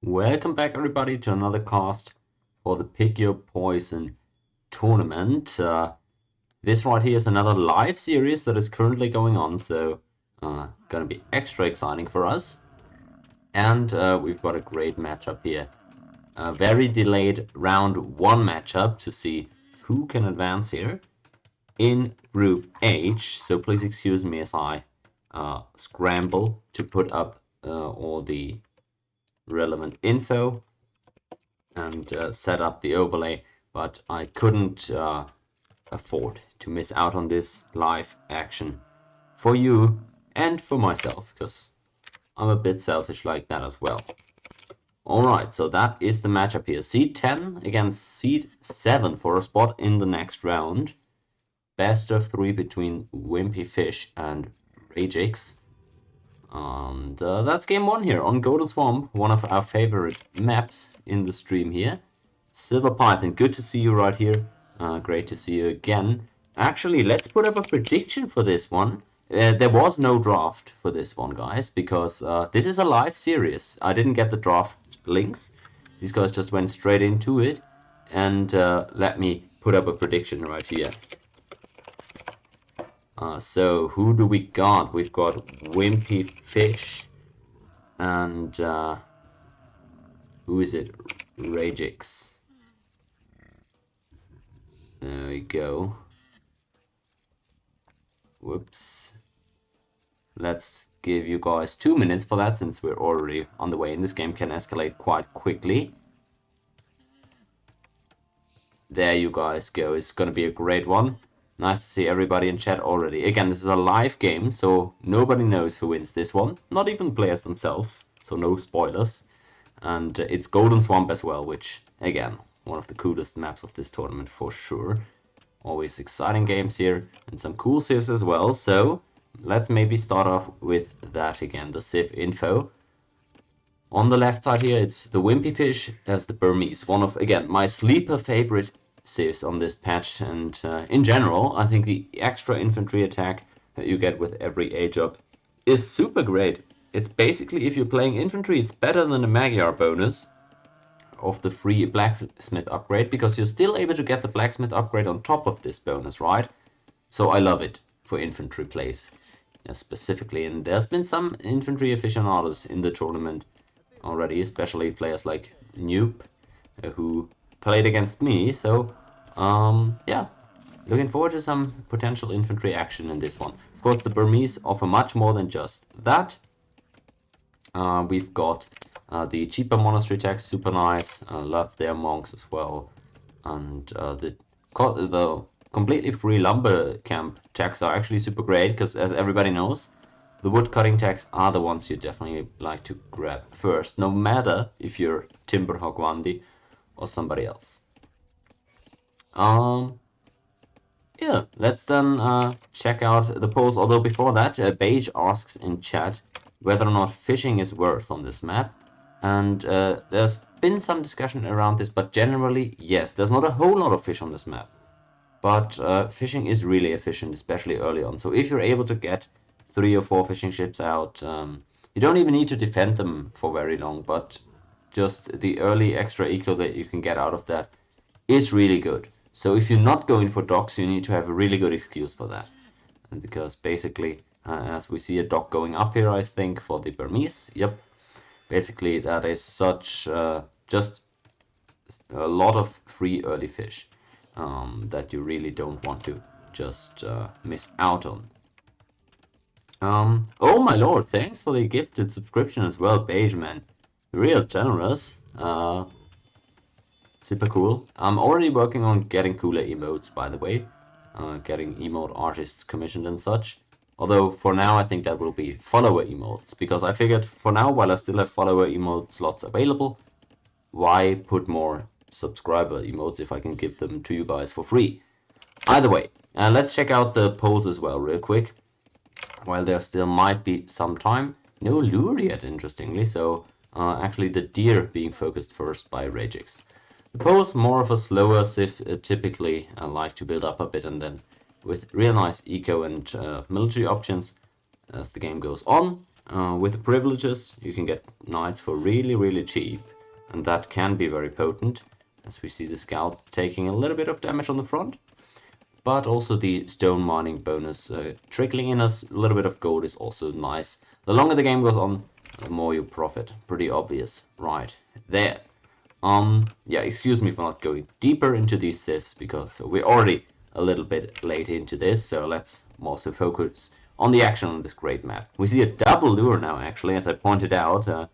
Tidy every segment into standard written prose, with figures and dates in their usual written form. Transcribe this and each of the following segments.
Welcome back everybody to another cast for the Pick Your Poison tournament. This right here is another live series that is currently going on, so gonna be extra exciting for us. And we've got a great matchup here. A very delayed round 1 matchup to see who can advance here in Group H. So please excuse me as I scramble to put up all the relevant info and set up the overlay, but I couldn't afford to miss out on this live action for you and for myself, because I'm a bit selfish like that as well. Alright, so that is the matchup here. Seed 10 against Seed 7 for a spot in the next round. Best of 3 between thewimpyfish and Ragix. And that's game 1 here on Golden Swamp, one of our favorite maps in the stream here. Silver Python, good to see you right here. Great to see you again. Actually, let's put up a prediction for this one. There was no draft for this one, guys, because this is a live series. I didn't get the draft links. These guys just went straight into it. And let me put up a prediction right here. So who do we got? We've got thewimpyfish and who is it? Ragix. There we go. Whoops. Let's give you guys 2 minutes for that, since we're already on the way, and this game can escalate quite quickly. There you guys go. It's gonna be a great one. Nice to see everybody in chat already. Again, this is a live game, so nobody knows who wins this one. Not even the players themselves, so no spoilers. And it's Golden Swamp as well, which, again, one of the coolest maps of this tournament for sure. Always exciting games here, and some cool civs as well. So let's maybe start off with that again, the civ info. On the left side here, it's thewimpyfish as the Burmese. One of, again, my sleeper favorite civs on this patch, and in general, I think the extra infantry attack that you get with every age up is super great. It's basically, if you're playing infantry, it's better than the Magyar bonus of the free blacksmith upgrade, because you're still able to get the blacksmith upgrade on top of this bonus, right? So I love it for infantry plays, specifically. And there's been some infantry aficionados in the tournament already, especially players like Noob, who played against me. So yeah, looking forward to some potential infantry action in this one. Of course, the Burmese offer much more than just that. We've got the cheaper monastery tax, super nice. Love their monks as well, and the completely free lumber camp tax are actually super great, because as everybody knows, the wood cutting tax are the ones you definitely like to grab first, no matter if you're Timber Hogwandi or somebody else. Yeah, let's then check out the polls. Although before that, Beige asks in chat whether or not fishing is worth on this map. And there's been some discussion around this, but generally, yes, there's not a whole lot of fish on this map. But fishing is really efficient, especially early on. So if you're able to get 3 or 4 fishing ships out, you don't even need to defend them for very long, but just the early extra eco that you can get out of that is really good. So if you're not going for docks, you need to have a really good excuse for that. And because basically, as we see a dock going up here, I think, for the Burmese, yep. Basically, that is such just a lot of free early fish that you really don't want to just miss out on. Oh my lord, thanks for the gifted subscription as well, Beige man. Real generous. Super cool. I'm already working on getting cooler emotes, by the way. Getting emote artists commissioned and such. Although for now I think that will be follower emotes, because I figured for now, while I still have follower emote slots available, why put more subscriber emotes if I can give them to you guys for free? Either way, let's check out the polls as well real quick, while there still might be some time. No lure yet, interestingly, so actually the deer being focused first by Ragix. The polls more of a slower civ, typically like to build up a bit, and then with real nice eco and military options as the game goes on, With the privileges, you can get knights for really, really cheap. And that can be very potent, as we see the scout taking a little bit of damage on the front. But also the stone mining bonus trickling in us a little bit of gold is also nice. The longer the game goes on, the more you profit. Pretty obvious. Right, there. Yeah, excuse me for not going deeper into these sieves, because we're already a little bit late into this, so let's also focus on the action on this great map. We see a double lure now, actually, as I pointed out.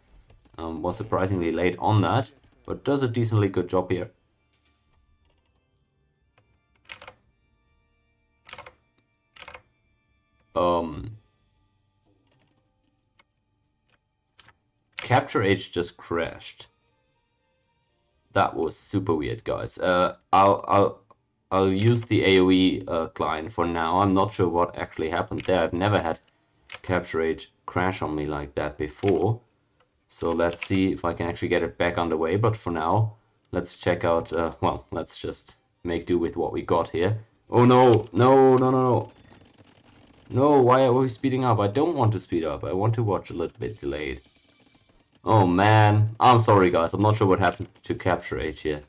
Was surprisingly late on that, but does a decently good job here. Capture H just crashed. That was super weird, guys. I'll use the AOE client for now. I'm not sure what actually happened there. I've never had Capture H crash on me like that before. So let's see if I can actually get it back underway. But for now, let's check out. Well, let's just make do with what we got here. Oh no, no, no, no, no. No, why are we speeding up? I don't want to speed up. I want to watch a little bit delayed. Oh man, I'm sorry guys, I'm not sure what happened to Capture H here.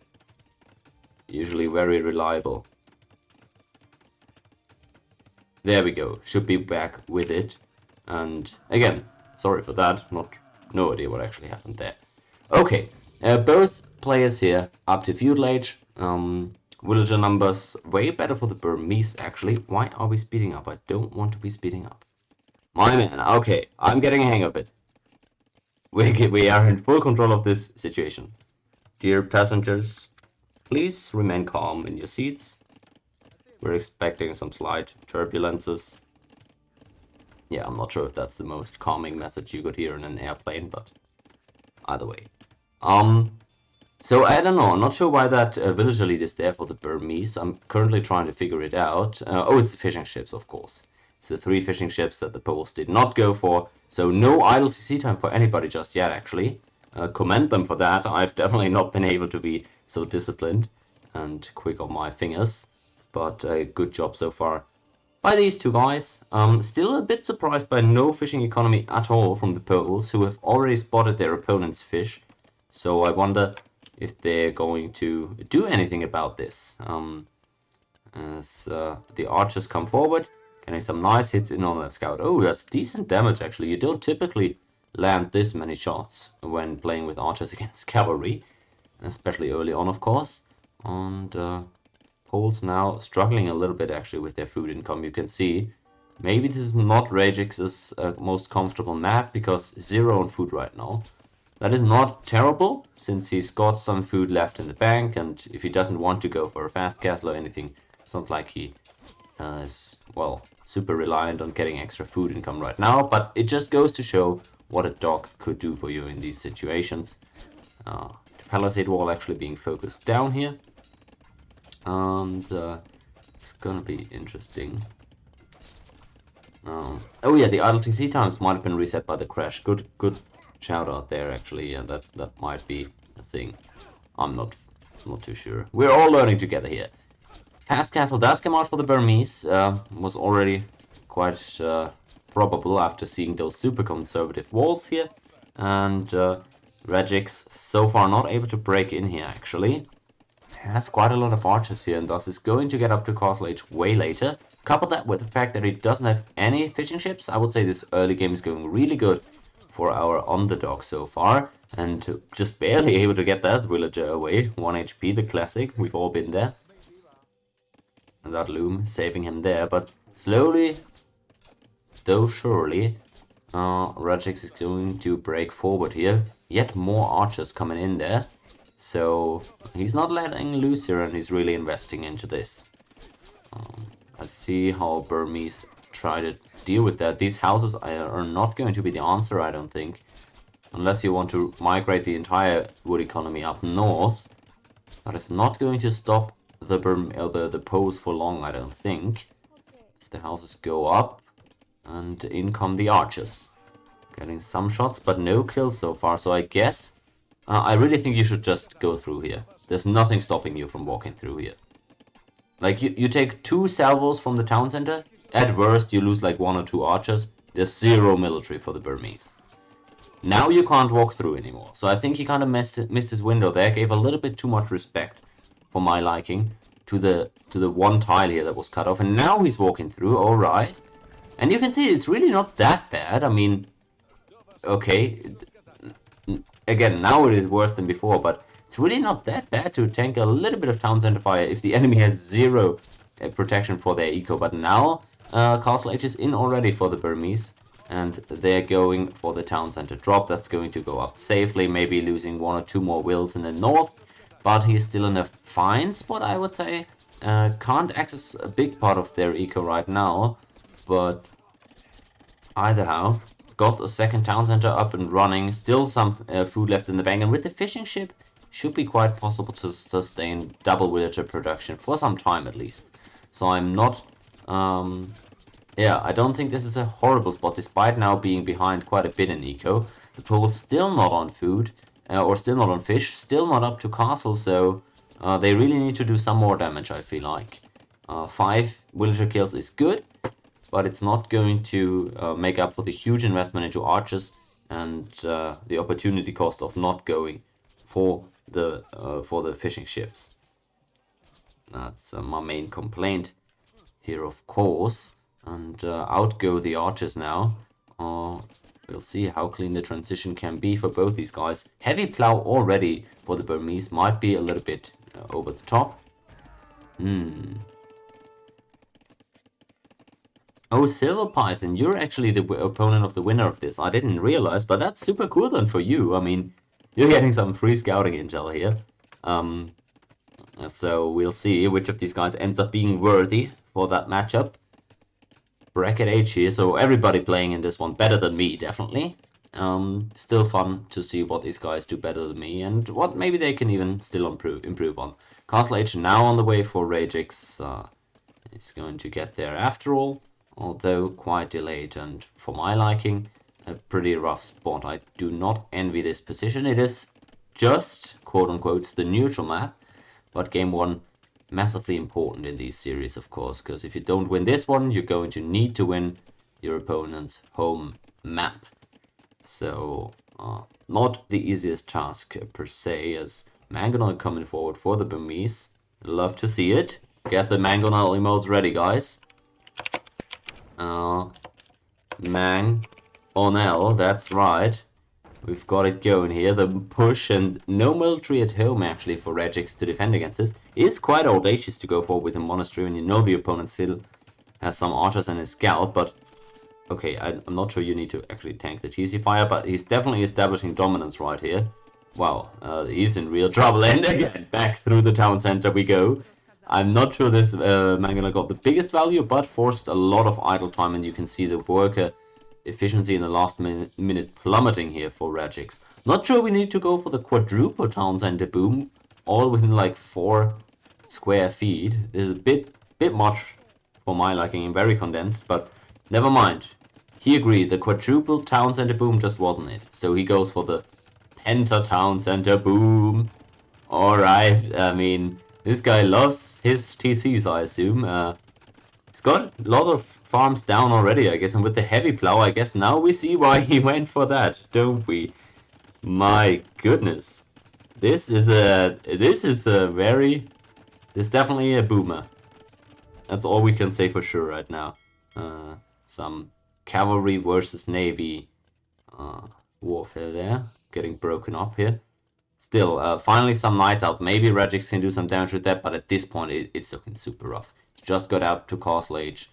Usually very reliable. There we go, should be back with it. And again, sorry for that, no idea what actually happened there. Okay, both players here up to feudal age. Villager numbers way better for the Burmese actually. Why are we speeding up? I don't want to be speeding up. My man, okay, I'm getting a hang of it. We are in full control of this situation. Dear passengers, please remain calm in your seats. We're expecting some slight turbulences. Yeah, I'm not sure if that's the most calming message you could hear in an airplane, but either way. So I don't know, I'm not sure why that villager lead is there for the Burmese. I'm currently trying to figure it out. Oh, it's the fishing ships, of course. It's the 3 fishing ships that the Poles did not go for. So no idle TC time for anybody just yet, actually. Commend them for that. I've definitely not been able to be so disciplined and quick on my fingers. But good job so far by these 2 guys. Still a bit surprised by no fishing economy at all from the Poles, who have already spotted their opponent's fish. So I wonder if they're going to do anything about this. As the archers come forward, getting some nice hits in on that scout. Oh, that's decent damage actually. You don't typically land this many shots when playing with archers against cavalry, especially early on, of course. And Poles now struggling a little bit actually with their food income. You can see maybe this is not Ragix's most comfortable map, because 0 on food right now. That is not terrible, since he's got some food left in the bank, and if he doesn't want to go for a fast castle or anything, it's not like he is, well, super reliant on getting extra food income right now, but it just goes to show what a dog could do for you in these situations. The palisade wall actually being focused down here, and it's gonna be interesting. Oh yeah, the idle TC times might have been reset by the crash. Good shout out there actually. Yeah, that might be a thing. I'm not too sure. We're all learning together here. Fast castle does come out for the Burmese. Was already quite probable after seeing those super conservative walls here. And Ragix so far not able to break in here actually. Has quite a lot of archers here, and thus is going to get up to castle age way later. Couple that with the fact that he doesn't have any fishing ships, I would say this early game is going really good for our underdog so far, and just barely able to get that villager away. 1 HP, the classic, we've all been there. And that loom saving him there, but slowly, though surely, Ragix is going to break forward here. Yet more archers coming in there, so he's not letting loose here, and he's really investing into this. Let's see how Burmese try to deal with that. These houses are not going to be the answer, I don't think. Unless you want to migrate the entire wood economy up north. That is not going to stop the Poles for long, I don't think. As the houses go up, and in come the archers. Getting some shots, but no kills so far, so I guess... I really think you should just go through here. There's nothing stopping you from walking through here. Like, you take 2 salvos from the town center, at worst you lose like 1 or 2 archers, There's zero military for the Burmese. Now you can't walk through anymore. So I think he kind of missed his window there, gave a little bit too much respect, for my liking, to the one tile here that was cut off. And now he's walking through, alright. And you can see it's really not that bad. I mean, okay, again, now it is worse than before, but it's really not that bad to tank a little bit of town center fire if the enemy has zero protection for their eco. But now Castle H is in already for the Burmese, and they're going for the town center drop. That's going to go up safely, maybe losing 1 or 2 more wills in the north, but he's still in a fine spot, I would say. Can't access a big part of their eco right now, but either how, got a second town center up and running, still some food left in the bank, and with the fishing ship, should be quite possible to sustain double villager production for some time at least. So I'm not, yeah, I don't think this is a horrible spot, despite now being behind quite a bit in eco. The pool's still not on food, or still not on fish, still not up to castle, so they really need to do some more damage, I feel like. 5 villager kills is good, but it's not going to make up for the huge investment into archers and the opportunity cost of not going for the fishing ships. That's my main complaint here, of course. And out go the archers now. We'll see how clean the transition can be for both these guys. Heavy plow already for the Burmese might be a little bit over the top. Oh, Silver Python, you're actually the opponent of the winner of this. I didn't realize, but that's super cool then for you. I mean, you're getting some free scouting intel here. So we'll see which of these guys ends up being worthy for that matchup. Bracket H here, so everybody playing in this one better than me, definitely. Still fun to see what these guys do better than me and what maybe they can even still improve on. Castle H now on the way for Ragix. It's going to get there after all, although quite delayed, and for my liking, a pretty rough spot. I do not envy this position. It is just, quote-unquote, the neutral map, but game 1 massively important in these series, of course, because if you don't win this one, you're going to need to win your opponent's home map. So, not the easiest task per se, as Mangonel coming forward for the Burmese. Love to see it. Get the Mangonel emotes ready, guys. Mangonel, that's right. We've got it going here. The push and no military at home actually for Ragix to defend against this is quite audacious to go forward with a monastery when you know the opponent still has some archers and his scout, but okay, I'm not sure you need to actually tank the TC fire, but he's definitely establishing dominance right here. Wow, he's in real trouble, and again, back through the town center we go. I'm not sure this Mangala got the biggest value, but forced a lot of idle time, and you can see the worker efficiency in the last minute plummeting here for Ragix. Not sure we need to go for the quadruple town center boom, all within like 4 square feet. This is a bit much for my liking and very condensed, but never mind. He agreed, the quadruple town center boom just wasn't it. So he goes for the penta town center boom. Alright, I mean, this guy loves his TCs, I assume. He's got a lot of farms down already, I guess, and with the heavy plow, I guess now we see why he went for that, don't we? My goodness. This is definitely a boomer. That's all we can say for sure right now. Some cavalry versus navy warfare there, getting broken up here. Still, finally some knights out. Maybe Ragix can do some damage with that, but at this point it's looking super rough. He's just got out to Castle Age.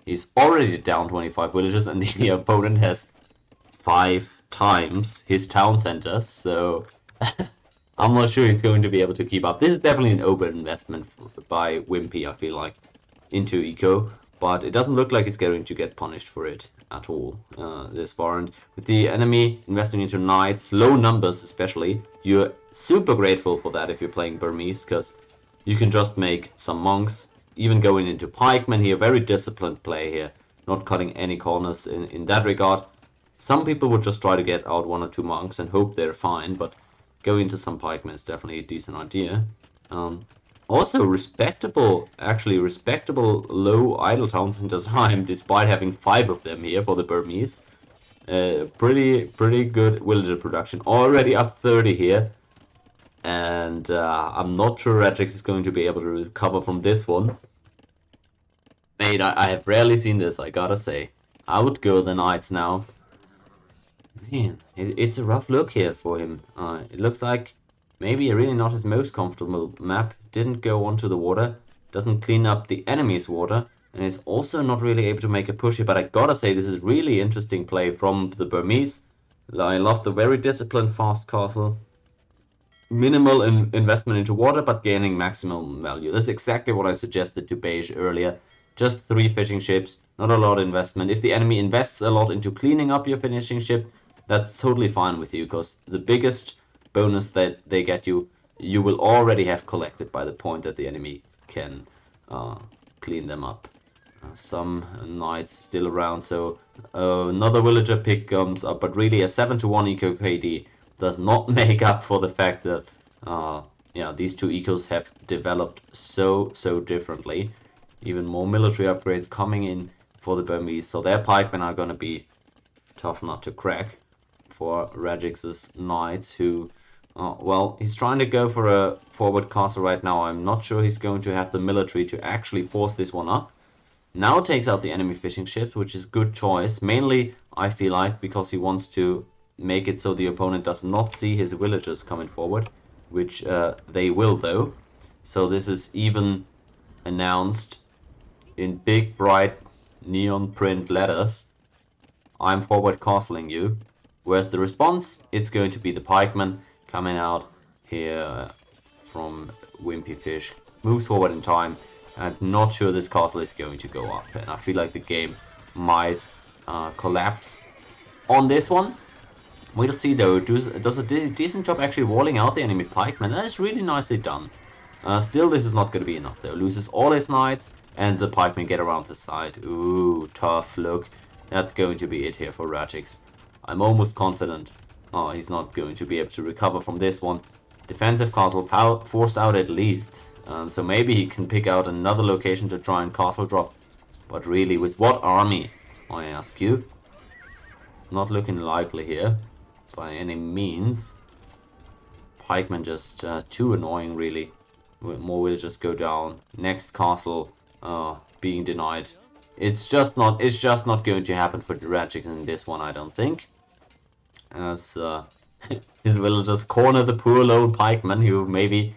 He's already down 25 villages, and the opponent has 5 times his town center, so I'm not sure he's going to be able to keep up. This is definitely an open investment by Wimpy, I feel like, into eco, but it doesn't look like he's going to get punished for it at all this far. And with the enemy investing into knights, low numbers especially, you're super grateful for that if you're playing Burmese, because you can just make some monks, even going into pikemen here, very disciplined play here, not cutting any corners in that regard. Some people would just try to get out 1 or 2 monks and hope they're fine, but going into some pikemen is definitely a decent idea. Also respectable, actually respectable low idle town centers time, despite having 5 of them here for the Burmese. Pretty good villager production. Already up 30 here. And I'm not sure Ragix is going to be able to recover from this one. Mate, I have rarely seen this, I gotta say. I would go the Knights now. Man, it's a rough look here for him. It looks like maybe really not his most comfortable map. Didn't go onto the water. Doesn't clean up the enemy's water. And is also not really able to make a push here. But I gotta say, this is really interesting play from the Burmese. I love the very disciplined fast castle. Minimal investment into water, but gaining maximum value. That's exactly what I suggested to Beige earlier. Just 3 fishing ships, not a lot of investment. If the enemy invests a lot into cleaning up your finishing ship, that's totally fine with you, because the biggest bonus that they get you, you will already have collected by the point that the enemy can clean them up. Some knights still around, so another villager pick comes up, but really a 7-1 eco KD does not make up for the fact that yeah, these 2 ecos have developed so differently. Even more military upgrades coming in for the Burmese, so their pikemen are going to be tough not to crack for Ragix's knights, who well, he's trying to go for a forward castle right now. I'm not sure he's going to have the military to actually force this one up. Now takes out the enemy fishing ships, which is a good choice. Mainly, I feel like, because he wants to make it so the opponent does not see his villagers coming forward, which they will though. So this is even announced in big bright neon print letters. I'm forward castling you. Where's the response? It's going to be the pikeman coming out here from Wimpyfish. Moves forward in time. I'm not sure this castle is going to go up, and I feel like the game might collapse on this one. We'll see though. Does a decent job actually walling out the enemy pikeman. That is really nicely done. Still, this is not going to be enough though. Loses all his knights, and the pikemen get around the side. Ooh, tough look. That's going to be it here for Ragix. I'm almost confident. Oh, he's not going to be able to recover from this one. Defensive castle forced out at least. So maybe he can pick out another location to try and castle drop. But really, with what army, I ask you? Not looking likely here, by any means. Pikemen just too annoying, really. More will just go down. Next castle being denied. It's just not going to happen for Ragix in this one, I don't think. As his villagers corner the poor lone pikeman, who maybe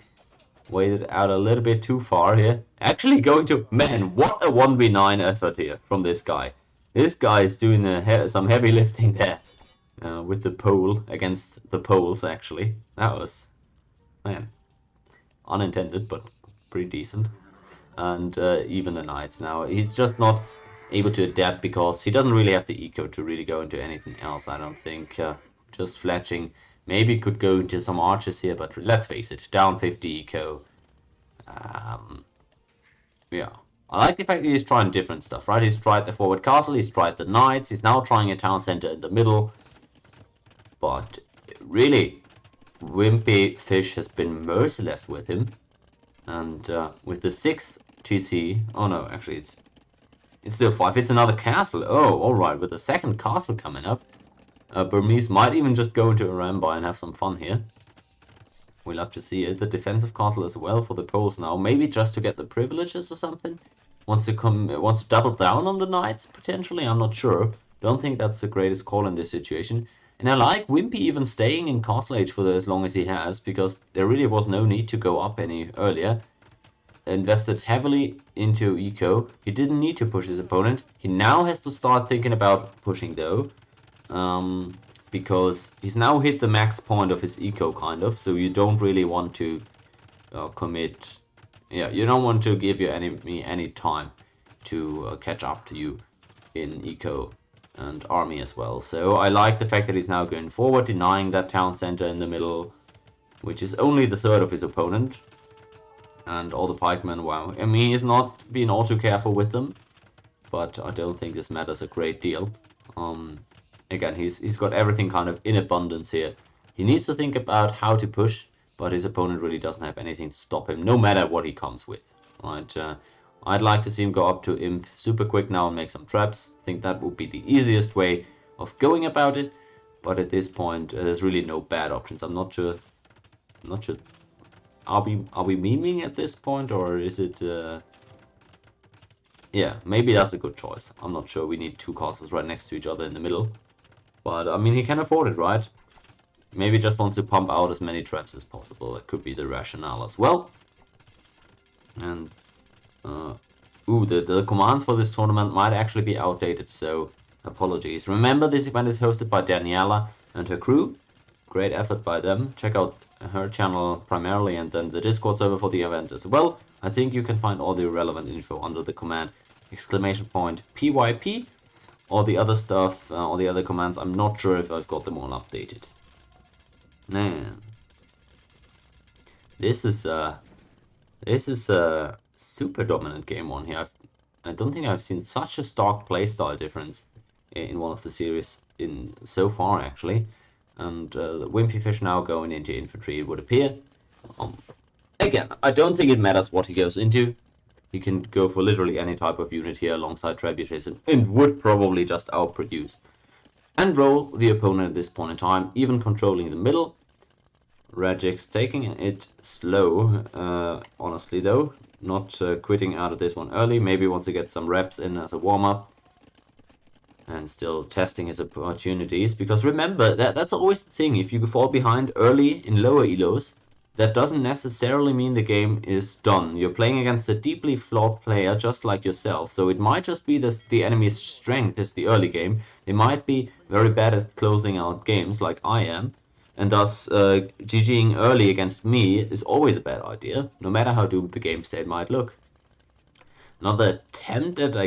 waited out a little bit too far here. Actually going to... Man, what a 1v9 effort here from this guy. This guy is doing some heavy lifting there. With the pole, against the poles, actually. That was... Man. Unintended, but pretty decent. And even the knights now. He's just not able to adapt because he doesn't really have the eco to really go into anything else, I don't think. Just fletching. Maybe could go into some archers here, but let's face it, down 50 eco. Yeah. I like the fact that he's trying different stuff, right? He's tried the forward castle, he's tried the knights, he's now trying a town center in the middle. But really, Wimpyfish has been merciless with him. And with the 6th TC, oh no, actually it's still 5. It's another castle. Oh, alright, with the 2nd castle coming up. Burmese might even just go into a Rambai and have some fun here. We'll have to see it. The defensive castle as well for the Poles now. Maybe just to get the privileges or something. Wants to double down on the knights, potentially. I'm not sure. Don't think that's the greatest call in this situation. And I like Wimpy even staying in Castle Age for as long as he has, because there really was no need to go up any earlier. Invested heavily into eco. He didn't need to push his opponent. He now has to start thinking about pushing though. Because he's now hit the max point of his eco, kind of, so you don't really want to commit... Yeah, you don't want to give your enemy any time to catch up to you in eco and army as well. So I like the fact that he's now going forward, denying that town center in the middle, which is only the 3rd of his opponent. And all the pikemen, wow. I mean, he's not being all too careful with them, but I don't think this matters a great deal. Again, he's got everything kind of in abundance here. He needs to think about how to push, but his opponent really doesn't have anything to stop him, no matter what he comes with. Right? I'd like to see him go up to Imp super quick now and make some traps. I think that would be the easiest way of going about it, but at this point there's really no bad options. I'm not sure. Are we memeing at this point, or is it? Yeah, maybe that's a good choice. I'm not sure. We need two castles right next to each other in the middle, but I mean he can afford it, right? Maybe just wants to pump out as many traps as possible. That could be the rationale as well. And the commands for this tournament might actually be outdated, so apologies. Remember, this event is hosted by Daniela and her crew. Great effort by them. Check out her channel primarily, and then the Discord server for the event as well. I think you can find all the relevant info under the command !PYP. All the other stuff, all the other commands, I'm not sure if I've got them all updated. Man, this is a super dominant game one here. I don't think I've seen such a stark playstyle difference in one of the series in so far, actually. And the Wimpy Fish now going into infantry, it would appear. Again, I don't think it matters what he goes into. He can go for literally any type of unit here alongside trebuchets and would probably just outproduce and roll the opponent at this point in time, even controlling the middle. Ragix taking it slow, honestly though, not quitting out of this one early. Maybe wants to get some reps in as a warm-up and still testing his opportunities, because remember, that's always the thing. If you fall behind early in lower elos, that doesn't necessarily mean the game is done. You're playing against a deeply flawed player just like yourself, so it might just be the enemy's strength is the early game. They might be very bad at closing out games like I am, and thus GGing early against me is always a bad idea, no matter how doomed the game state might look. Another attempt at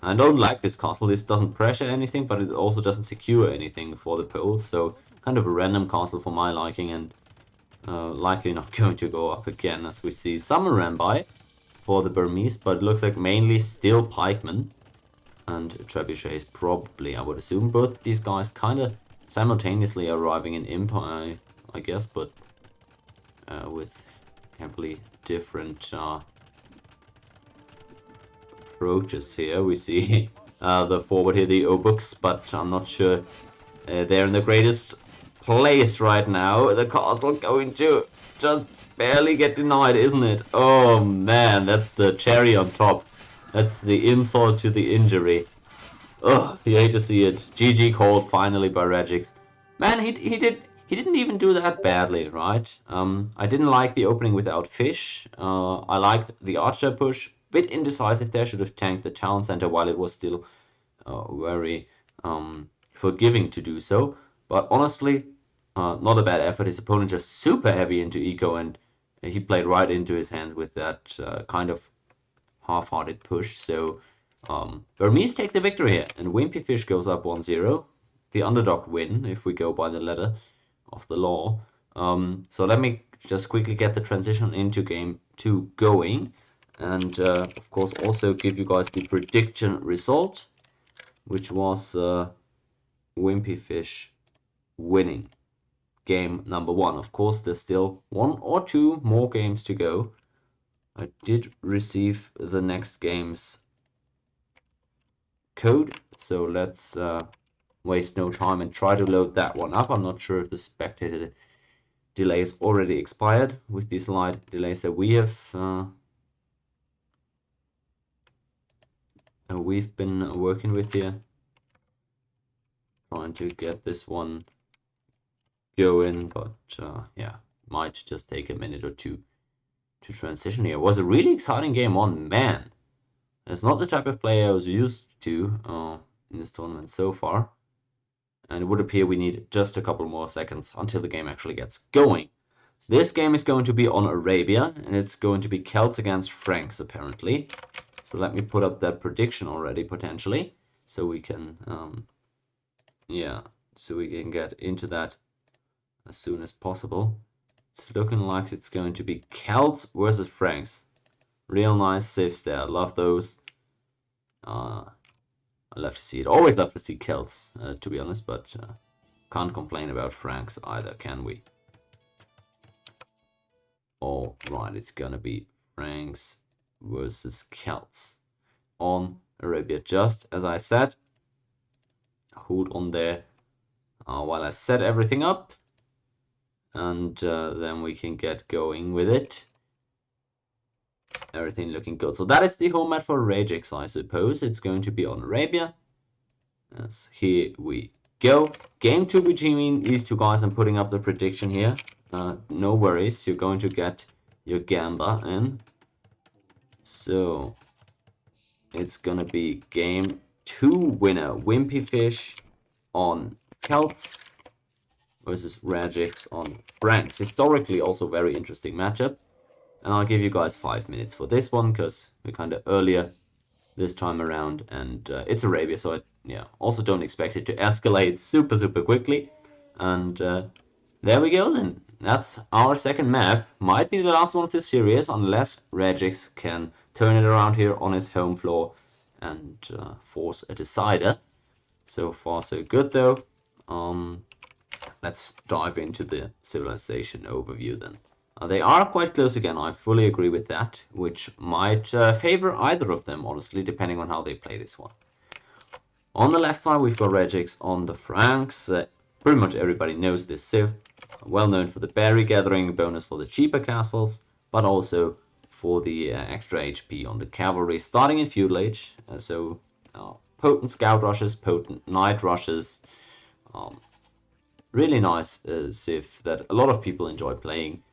I don't like this castle. This doesn't pressure anything, but it also doesn't secure anything for the poles, so kind of a random castle for my liking, and likely not going to go up again, as we see some Rambai for the Burmese, but it looks like mainly still pikemen and trebuchets probably, I would assume. Both these guys kind of simultaneously arriving in Empire, I guess, but with heavily different approaches here. We see the forward here, the O-Books, but I'm not sure they're in the greatest place right now. The castle going to just barely get denied, isn't it? Oh man, that's the cherry on top. That's the insult to the injury. Ugh, you hate to see it. GG called finally by Ragix. Man, he didn't even do that badly, right? I didn't like the opening without fish. I liked the archer push. Bit indecisive there, should have tanked the town center while it was still very forgiving to do so. But honestly, not a bad effort. His opponent just super heavy into eco, and he played right into his hands with that kind of half-hearted push. So Burmese take the victory here, and Wimpy Fish goes up 1-0. The underdog win, if we go by the letter of the law. So let me just quickly get the transition into game 2 going, and of course also give you guys the prediction result, which was Wimpy Fish winning game number 1. Of course, there's still 1 or 2 more games to go. I did receive the next game's code, so let's waste no time and try to load that one up. I'm not sure if the spectator delay is already expired with these light delays that we've been working with here. Trying to get this one going, but yeah, might just take a minute or two to transition here. It was a really exciting game one, man. It's not the type of player I was used to in this tournament so far. And it would appear we need just a couple more seconds until the game actually gets going. This game is going to be on Arabia, and it's going to be Celts against Franks, apparently. So let me put up that prediction already, potentially, so we can, so we can get into that as soon as possible. It's looking like it's going to be Celts versus Franks. Real nice saves there. Love those. I love to see it. Always love to see Celts, to be honest, but can't complain about Franks either, can we? All right, it's gonna be Franks versus Celts on Arabia. Just as I said, hold on there while I set everything up, and then we can get going with it. Everything looking good. So that is the home mat for Ragix, I suppose. It's going to be on Arabia. Yes, here we go. Game 2 between these two guys. I'm putting up the prediction here. No worries, you're going to get your gamba in. So it's gonna be game 2 winner, Wimpyfish on Celts versus Ragix on Franks. Historically also very interesting matchup. And I'll give you guys 5 minutes for this one because we're kind of earlier this time around, and it's Arabia, so I also don't expect it to escalate super quickly. And there we go then. That's our second map. Might be the last one of this series unless Ragix can turn it around here on his home floor and force a decider. So far so good though. Let's dive into the civilization overview then. They are quite close again, I fully agree with that, which might favor either of them, honestly, depending on how they play this one. On the left side, we've got Ragix on the Franks. Pretty much everybody knows this civ. Well known for the berry gathering bonus for the cheaper castles, but also for the extra HP on the cavalry, starting in feudal age. Potent scout rushes, potent knight rushes. Really nice civ that a lot of people enjoy playing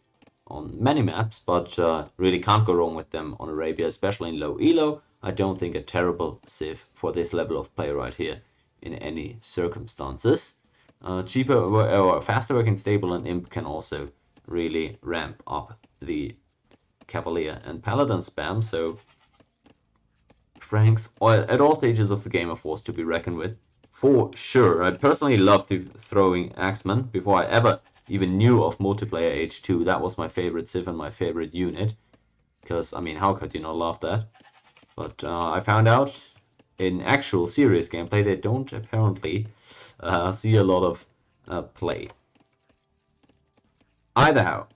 on many maps, but really can't go wrong with them on Arabia, especially in low elo. I don't think a terrible civ for this level of play right here in any circumstances. Cheaper or faster working stable and imp can also really ramp up the cavalier and paladin spam, so Franks at all stages of the game are forced to be reckoned with for sure. I personally loved throwing Axeman before I ever even knew of multiplayer H2. That was my favorite civ and my favorite unit, because I mean, how could you not love that? But I found out in actual serious gameplay they don't apparently see a lot of play. Either how.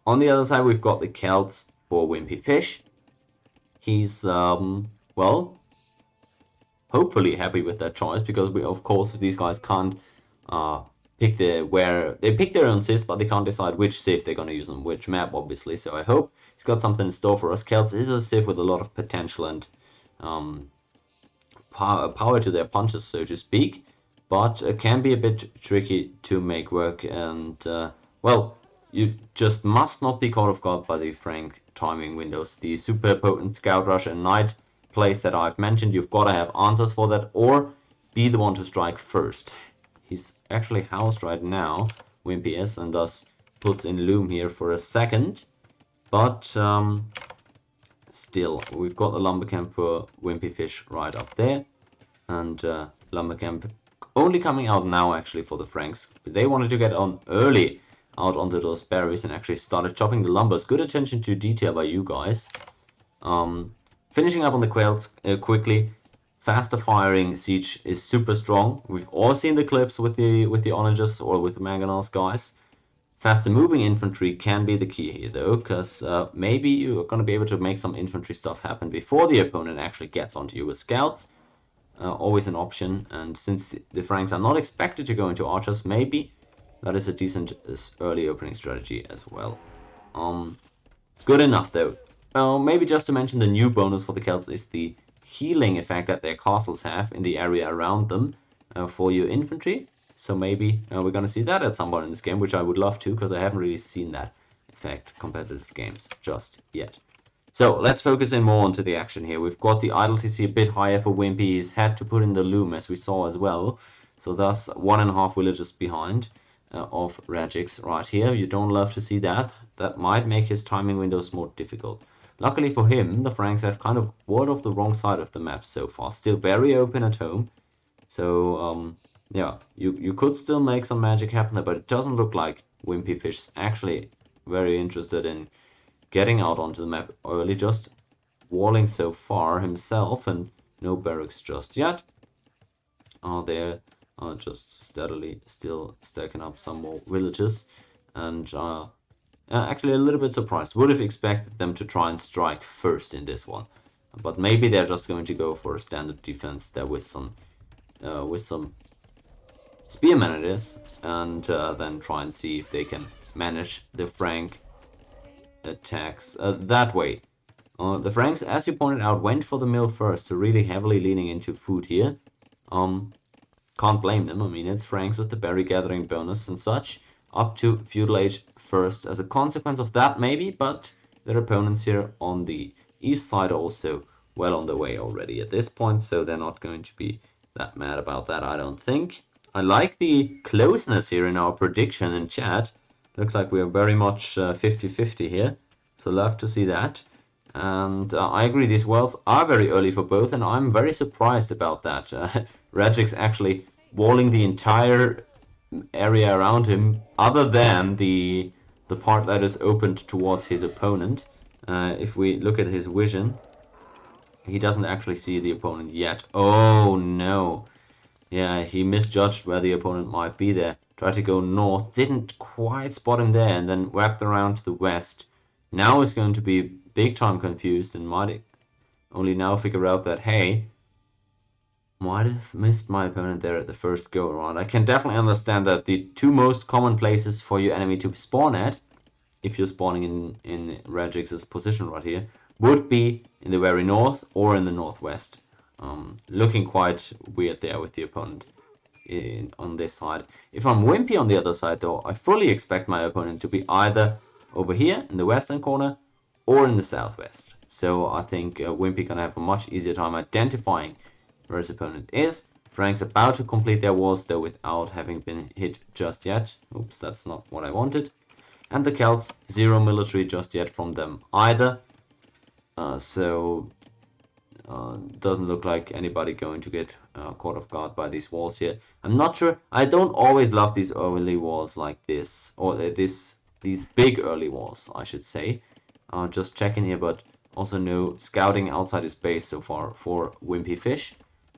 On the other side we've got the Celts for Wimpyfish. He's well, hopefully happy with that choice, because we, of course, these guys can't pick they pick their own civs, but they can't decide which civ they're gonna use on which map, obviously. So I hope he's got something in store for us. Celts is a civ with a lot of potential and power to their punches, so to speak, but it can be a bit tricky to make work. And well, you just must not be caught off guard by the Frank timing windows. The super potent scout rush and knight plays that I've mentioned, you've got to have answers for that, or be the one to strike first. He's actually housed right now, Wimpy is, and thus puts in Loom here for a second. But still, we've got the lumber camp for Wimpyfish right up there. And lumber camp only coming out now actually for the Franks. They wanted to get on early out onto those berries and actually started chopping the lumbers. Good attention to detail by you guys. Finishing up on the Quails quickly. Faster firing siege is super strong. We've all seen the clips with the onagers or with the mangonels guys. Faster moving infantry can be the key here though, because maybe you're going to be able to make some infantry stuff happen before the opponent actually gets onto you with scouts. Always an option, and since the Franks are not expected to go into archers, maybe that is a decent early opening strategy as well. Good enough though. Maybe just to mention, the new bonus for the Celts is the healing effect that their castles have in the area around them for your infantry. So maybe we're going to see that at some point in this game, which I would love to, because I haven't really seen that effect competitive games just yet. So let's focus in more onto the action here. We've got the idle TC a bit higher for Wimpy. He's had to put in the loom, as we saw as well. So thus 1.5 villages behind of Ragix right here. You don't love to see that. That might make his timing windows more difficult. Luckily for him, the Franks have kind of walled off the wrong side of the map so far. Still very open at home. So, yeah, you could still make some magic happen there, but it doesn't look like Wimpyfish is actually very interested in getting out onto the map early, just walling so far himself, and no barracks just yet. They're just steadily still stacking up some more villages, and Actually, a little bit surprised. Would have expected them to try and strike first in this one. But maybe they're just going to go for a standard defense there with some spearmen it is, and then try and see if they can manage the Frank attacks that way. The Franks, as you pointed out, went for the mill first, so really heavily leaning into food here. Can't blame them. I mean, it's Franks with the berry gathering bonus and such. Up to feudal age first as a consequence of that, maybe, but their opponents here on the east side are also well on the way already at this point, so they're not going to be that mad about that, I don't think. I like the closeness here in our prediction in chat. Looks like we are very much 50-50 here, so love to see that. And I agree, these wells are very early for both, and I'm very surprised about that. Ragix actually walling the entire area around him, other than the part that is opened towards his opponent. If we look at his vision, he doesn't actually see the opponent yet. Oh no. Yeah, he misjudged where the opponent might be there. Tried to go north, didn't quite spot him there, and then wrapped around to the west. Now is going to be big time confused and might only now figure out that, hey, might have missed my opponent there at the first go around. I can definitely understand that the two most common places for your enemy to spawn at, if you're spawning in Ragix's position right here, would be in the very north or in the northwest. Looking quite weird there with the opponent on this side. If I'm Wimpy on the other side though, I fully expect my opponent to be either over here in the western corner or in the southwest. So I think Wimpy gonna have a much easier time identifying where his opponent is. Frank's about to complete their wars though without having been hit just yet. Oops, that's not what I wanted. And the Celts, zero military just yet from them either. Doesn't look like anybody going to get caught off guard by these walls here. I'm not sure. I don't always love these early walls like this, or these big early walls, I should say. Just checking here, but also no scouting outside his base so far for Wimpyfish.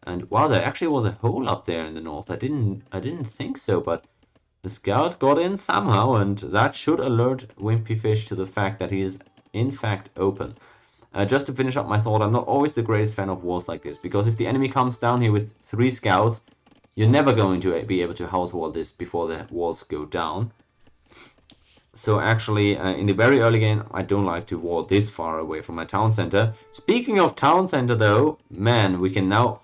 And wow, there actually was a hole up there in the north. I didn't think so, but the scout got in somehow, and that should alert Wimpyfish to the fact that he is in fact open. Just to finish up my thought, I'm not always the greatest fan of walls like this, because if the enemy comes down here with 3 scouts, you're never going to be able to house wall this before the walls go down. So actually, in the very early game, I don't like to wall this far away from my town center. Speaking of town center though, man, we can now...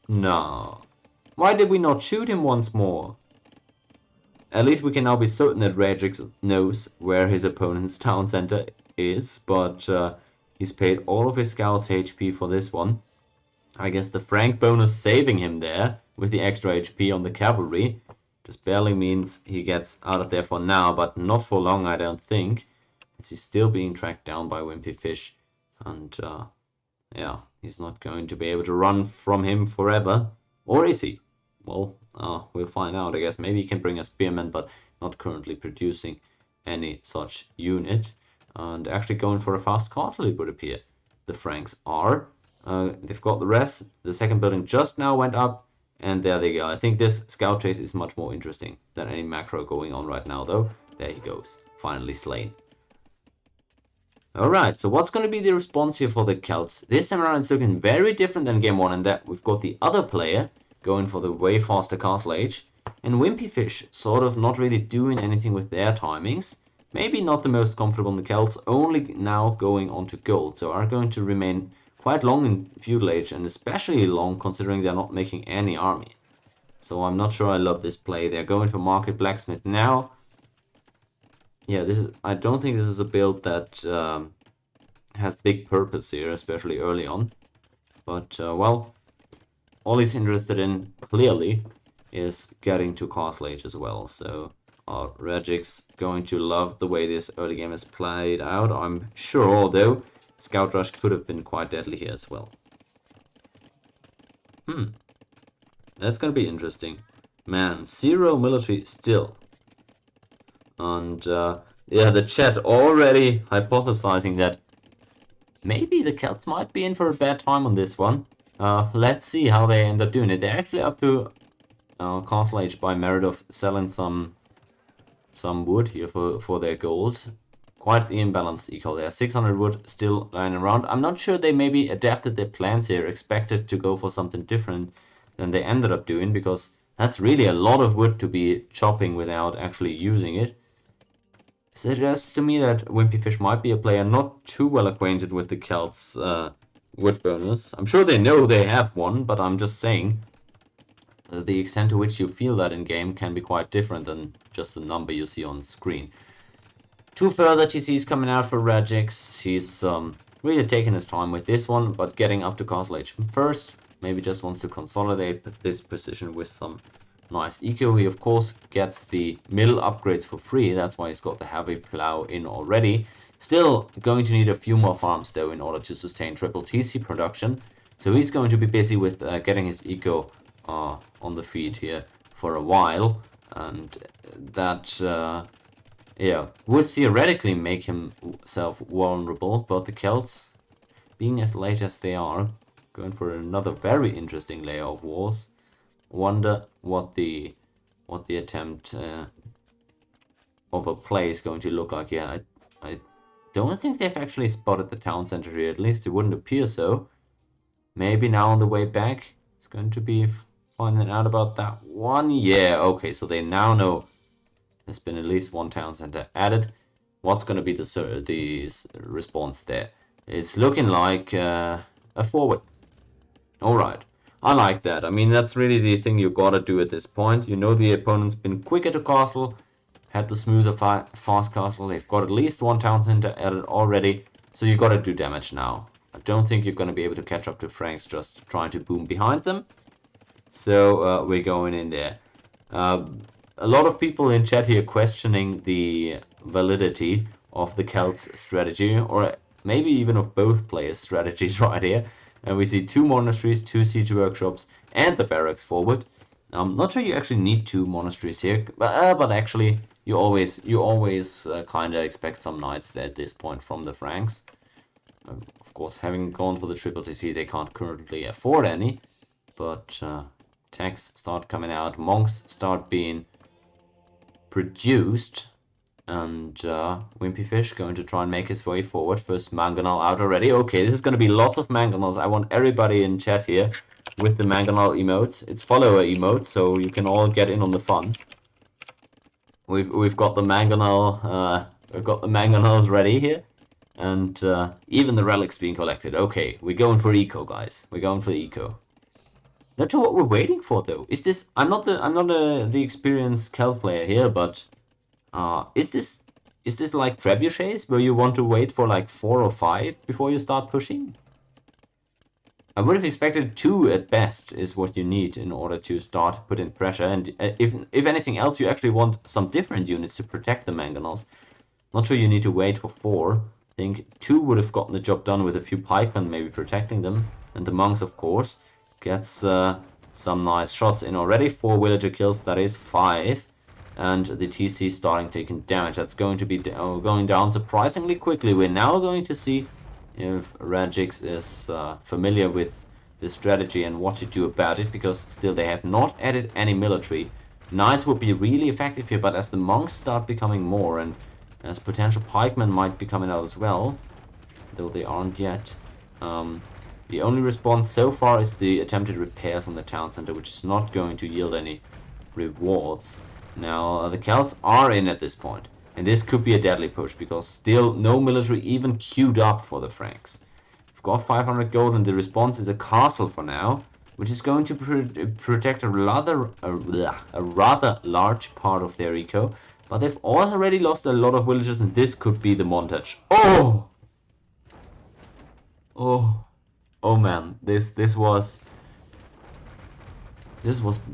No. Why did we not shoot him once more? At least we can now be certain that Ragix knows where his opponent's town center is, but he's paid all of his scouts HP for this one. I guess the Frank bonus saving him there with the extra HP on the cavalry just barely means he gets out of there for now, but not for long, I don't think, as he's still being tracked down by Wimpyfish, and yeah, he's not going to be able to run from him forever, or is he? Well, we'll find out. I guess maybe he can bring a spearman, but not currently producing any such unit. And actually going for a fast castle, it would appear. The Franks are. They've got the rest. The second building just now went up, and there they go. I think this scout chase is much more interesting than any macro going on right now, though. There he goes. Finally slain. Alright, so what's going to be the response here for the Celts? This time around it's looking very different than game 1 in that we've got the other player going for the way faster castle age, and Wimpyfish sort of not really doing anything with their timings. Maybe not the most comfortable in the Celts, only now going on to gold, so are going to remain quite long in feudal age, and especially long considering they're not making any army. So I'm not sure I love this play. They're going for market blacksmith now. Yeah, I don't think this is a build that has big purpose here, especially early on. But, well, all he's interested in, clearly, is getting to castle age as well. So, Ragix going to love the way this early game is played out, I'm sure, although Scout Rush could have been quite deadly here as well. That's going to be interesting. Man, 0 military still. And, yeah, the chat already hypothesizing that maybe the Celts might be in for a bad time on this one. Let's see how they end up doing it. They're actually up to Castle Age by merit of selling some some wood here for their gold. Quite the imbalanced eco there. 600 wood still lying around. I'm not sure they maybe adapted their plans here, expected to go for something different than they ended up doing, because that's really a lot of wood to be chopping without actually using it. Suggests to me that Wimpyfish might be a player not too well acquainted with the Celts' wood bonus. I'm sure they know they have one, but I'm just saying the extent to which you feel that in game can be quite different than just the number you see on screen. Two further TCs coming out for Ragix. He's really taking his time with this one, but getting up to Castle Age first. Maybe just wants to consolidate this position with some nice eco. He of course gets the middle upgrades for free. That's why he's got the heavy plow in already. Still going to need a few more farms though in order to sustain triple TC production. So he's going to be busy with getting his eco on the feed here for a while, and that yeah, would theoretically make himself vulnerable, but the Celts, being as late as they are, going for another very interesting layer of wars. Wonder what the attempt of a play is going to look like. Yeah, I don't think they've actually spotted the town center here. At least it wouldn't appear so. Maybe now on the way back, it's going to be finding out about that one. Yeah, okay, so they now know there's been at least one town center added. What's going to be the response there? It's looking like a forward. Alright, I like that. I mean, that's really the thing you gotta do at this point. You know the opponent's been quicker to castle, had the smoother fast castle. They've got at least one town center added already, so you gotta do damage now. I don't think you're gonna be able to catch up to Franks just trying to boom behind them. So we're going in there. A lot of people in chat here questioning the validity of the Celts strategy, or maybe even of both players' strategies right here. And we see 2 monasteries, 2 siege workshops, and the barracks forward. I'm not sure you actually need 2 monasteries here, but actually you always kind of expect some knights there at this point from the Franks. Of course, having gone for the triple TC, they can't currently afford any, but attacks start coming out, monks start being produced, and Wimpyfish going to try and make his way forward. First Mangonel out already. Okay, this is going to be lots of Mangonels. I want everybody in chat here with the Mangonel emotes. It's follower emotes, so you can all get in on the fun. We've got the Mangonels ready here, and even the relics being collected. Okay, we're going for eco, guys. We're going for the eco. Not sure what we're waiting for though. Is this? I'm not the experienced Celt player here, but is this like trebuchets where you want to wait for like 4 or 5 before you start pushing? I would have expected 2 at best is what you need in order to start putting pressure, and if anything else, you actually want some different units to protect the Mangonels. Not sure you need to wait for 4. I think 2 would have gotten the job done with a few pikemen maybe protecting them, and the monks of course gets some nice shots in already. 4 villager kills, that is 5. And the TC starting taking damage. That's going to be going down surprisingly quickly. We're now going to see if Ragix is familiar with this strategy and what to do about it, because still they have not added any military. Knights would be really effective here, but as the monks start becoming more, and as potential pikemen might be coming out as well, though they aren't yet, the only response so far is the attempted repairs on the town center, which is not going to yield any rewards. Now, the Celts are in at this point, and this could be a deadly push, because still no military even queued up for the Franks. We've got 500 gold, and the response is a castle for now, which is going to protect a rather large part of their eco, but they've already lost a lot of villagers, and this could be the montage. Oh! Oh man, this was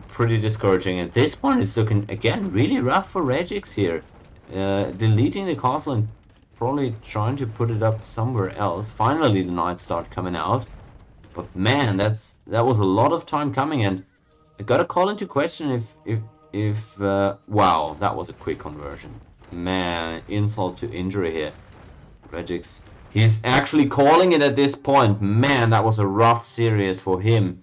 pretty discouraging. At this point, it's looking again really rough for Ragix here, deleting the castle and probably trying to put it up somewhere else. Finally, the knights start coming out, but man, that was a lot of time coming, and I gotta call into question if wow, that was a quick conversion. Man, insult to injury here. Ragix. He's actually calling it at this point. Man, that was a rough series for him.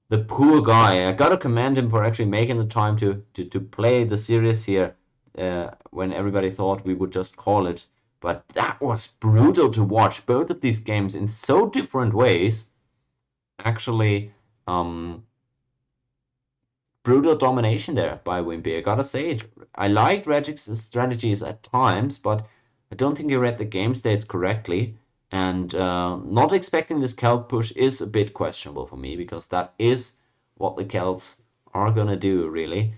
The poor guy. I gotta commend him for actually making the time to play the series here. when everybody thought we would just call it. But that was brutal to watch. Both of these games in so different ways. Actually, brutal domination there by Wimpy. I gotta say it. I liked Ragix's strategies at times, but I don't think he read the game states correctly. And not expecting this Celt push is a bit questionable for me, because that is what the Celts are gonna do, really.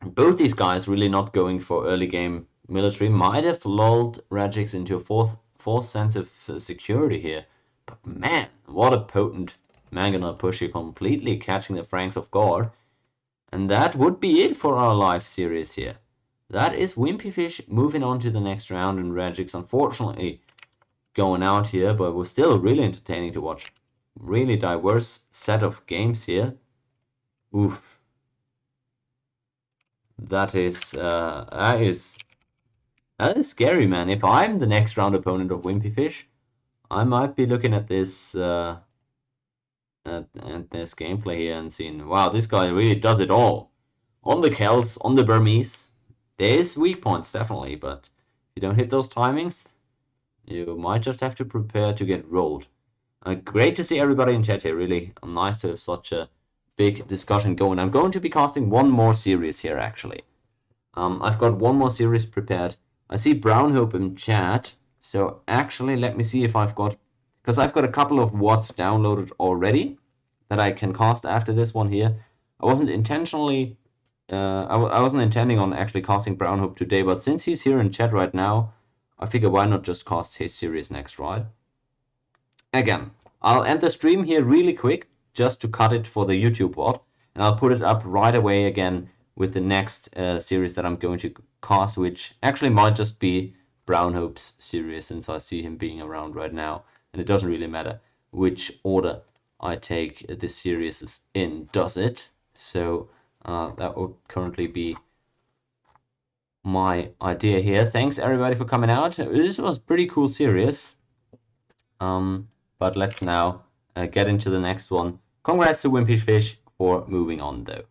Both these guys really not going for early game military. Might have lulled Ragix into a false sense of security here. But man, what a potent Mangonel push here, completely catching the Franks off guard. And that would be it for our live series here. That is Wimpyfish moving on to the next round, and Ragix unfortunately going out here, but was still really entertaining to watch. Really diverse set of games here. Oof. That is scary, man. If I'm the next round opponent of Wimpyfish, I might be looking at this gameplay here and seeing, wow, this guy really does it all. On the Kells, on the Burmese. There is weak points, definitely, but if you don't hit those timings, you might just have to prepare to get rolled. Great to see everybody in chat here, really. Nice to have such a big discussion going. I'm going to be casting one more series here, actually. I've got one more series prepared. I see Brown Hope in chat, so actually let me see if I've got, because I've got a couple of watts downloaded already that I can cast after this one here. I wasn't intentionally, I wasn't intending on actually casting Brown Hope today, but since he's here in chat right now, I figure why not just cast his series next, right? Again, I'll end the stream here really quick, just to cut it for the YouTube VOD, and I'll put it up right away again with the next series that I'm going to cast, which actually might just be Brown Hope's series, since I see him being around right now, and it doesn't really matter which order I take this series in, does it? So that would currently be my idea here. Thanks everybody for coming out. This was a pretty cool series. But let's now get into the next one. Congrats to Wimpyfish for moving on, though.